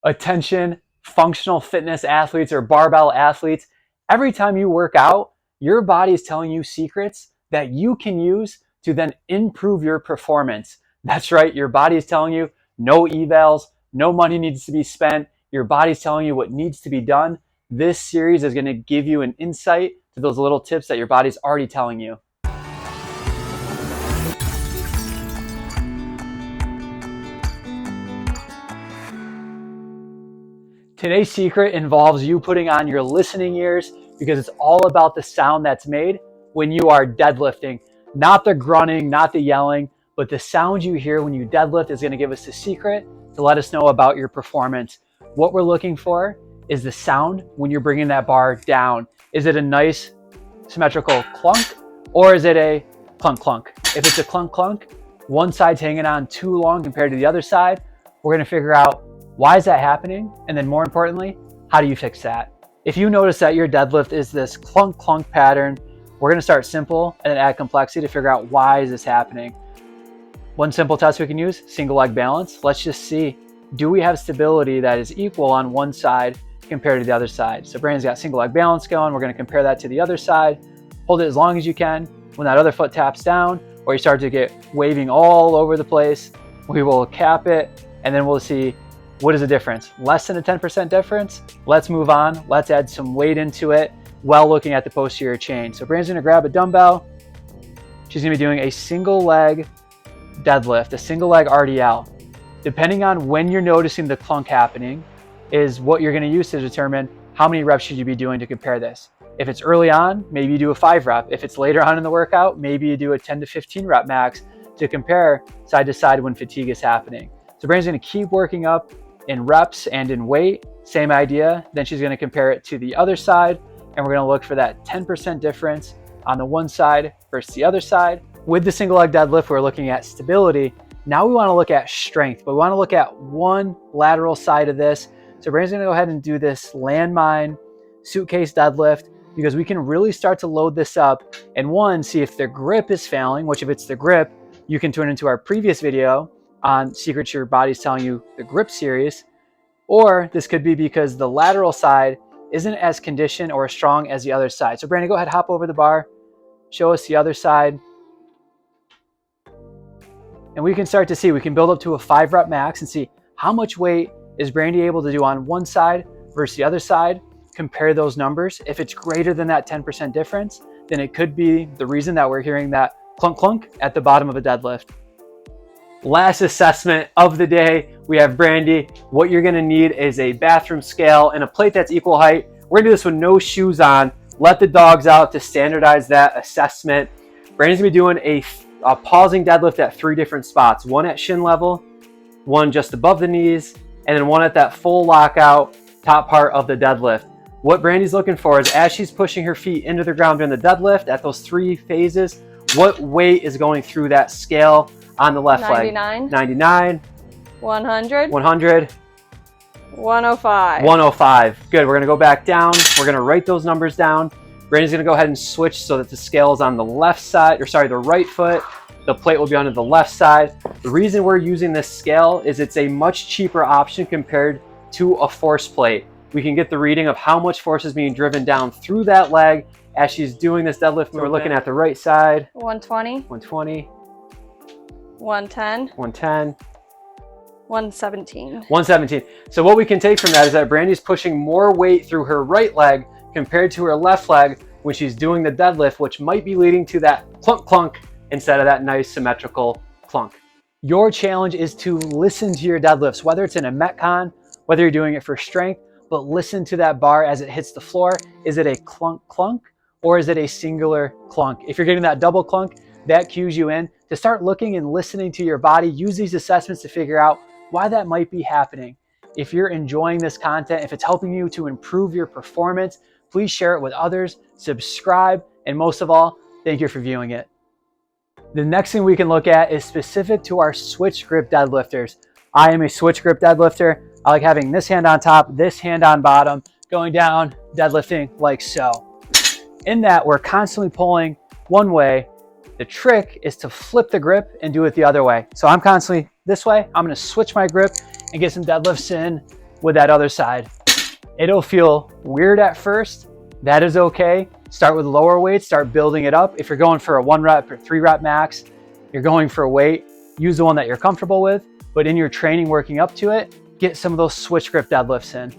Attention, functional fitness athletes or barbell athletes. Every time you work out, your body is telling you secrets that you can use to then improve your performance. That's right, your body is telling you no evals, no money needs to be spent. Your body's telling you what needs to be done. This series is going to give you an insight to those little tips that your body's already telling you. Today's secret involves you putting on your listening ears because it's all about the sound that's made when you are deadlifting. Not the grunting, not the yelling, but the sound you hear when you deadlift is going to give us the secret to let us know about your performance. What we're looking for is the sound when you're bringing that bar down. Is it a nice symmetrical clunk or is it a clunk clunk? If it's a clunk clunk, one side's hanging on too long compared to the other side, we're going to figure out why is that happening? And then more importantly, how do you fix that? If you notice that your deadlift is this clunk clunk pattern, we're going to start simple and then add complexity to figure out why is this happening. One simple test we can use, single leg balance. Let's just see, do we have stability that is equal on one side compared to the other side? So Brandon's got single leg balance going. We're going to compare that to the other side. Hold it as long as you can. When that other foot taps down or you start to get waving all over the place, we will cap it and then we'll see what is the difference? Less than a 10% difference? Let's move on. Let's add some weight into it while looking at the posterior chain. So Brandon's gonna grab a dumbbell. She's gonna be doing a single leg deadlift, a single leg RDL. Depending on when you're noticing the clunk happening is what you're gonna use to determine how many reps should you be doing to compare this. If it's early on, maybe you do a 5 rep. If it's later on in the workout, maybe you do a 10 to 15 rep max to compare side to side when fatigue is happening. So Brandon's gonna keep working up in reps and in weight, same idea. Then she's gonna compare it to the other side and we're gonna look for that 10% difference on the one side versus the other side. With the single leg deadlift, we're looking at stability. Now we wanna look at strength, but we wanna look at one lateral side of this. So Brandon's gonna go ahead and do this landmine suitcase deadlift because we can really start to load this up and one, see if the grip is failing, which if it's the grip, you can turn into our previous video on secrets your body's telling you, the grip series, or this could be because the lateral side isn't as conditioned or as strong as the other side. So Brandon, go ahead, hop over the bar, show us the other side. And we can start to see, we can build up to a 5 rep max and see how much weight is Brandy able to do on one side versus the other side, compare those numbers. If it's greater than that 10% difference, then it could be the reason that we're hearing that clunk clunk at the bottom of a deadlift. Last assessment of the day, we have Brandy. What you're gonna need is a bathroom scale and a plate that's equal height. We're gonna do this with no shoes on. Let the dogs out to standardize that assessment. Brandy's gonna be doing a pausing deadlift at 3 different spots. One at shin level, one just above the knees, and then one at that full lockout top part of the deadlift. What Brandy's looking for is as she's pushing her feet into the ground during the deadlift at those 3 phases, what weight is going through that scale on the left 99, leg? 99. 100. 100. 105. 105. Good. We're going to go back down. We're going to write those numbers down. Brandy's going to go ahead and switch so that the scale is on the left side, or sorry, the right foot. The plate will be on the left side. The reason we're using this scale is it's a much cheaper option compared to a force plate. We can get the reading of how much force is being driven down through that leg as she's doing this deadlift. We're looking at the right side. 120. 120. 110. 110. 117. 117. So what we can take from that is that Brandy's pushing more weight through her right leg compared to her left leg when she's doing the deadlift, which might be leading to that clunk clunk instead of that nice symmetrical clunk. Your challenge is to listen to your deadlifts, whether it's in a Metcon, whether you're doing it for strength, but listen to that bar as it hits the floor. Is it a clunk clunk or is it a singular clunk? If you're getting that double clunk, that cues you in to start looking and listening to your body. Use these assessments to figure out why that might be happening. If you're enjoying this content, if it's helping you to improve your performance, please share it with others, subscribe, and most of all, thank you for viewing it. The next thing we can look at is specific to our switch grip deadlifters. I am a switch grip deadlifter. I like having this hand on top, this hand on bottom, going down, deadlifting like so. In that, we're constantly pulling one way. The trick is to flip the grip and do it the other way. So I'm constantly this way. I'm gonna switch my grip and get some deadlifts in with that other side. It'll feel weird at first. That is okay. Start with lower weights, start building it up. If you're going for a 1 rep or 3 rep max, you're going for a weight, use the one that you're comfortable with. But in your training working up to it, get some of those switch grip deadlifts in.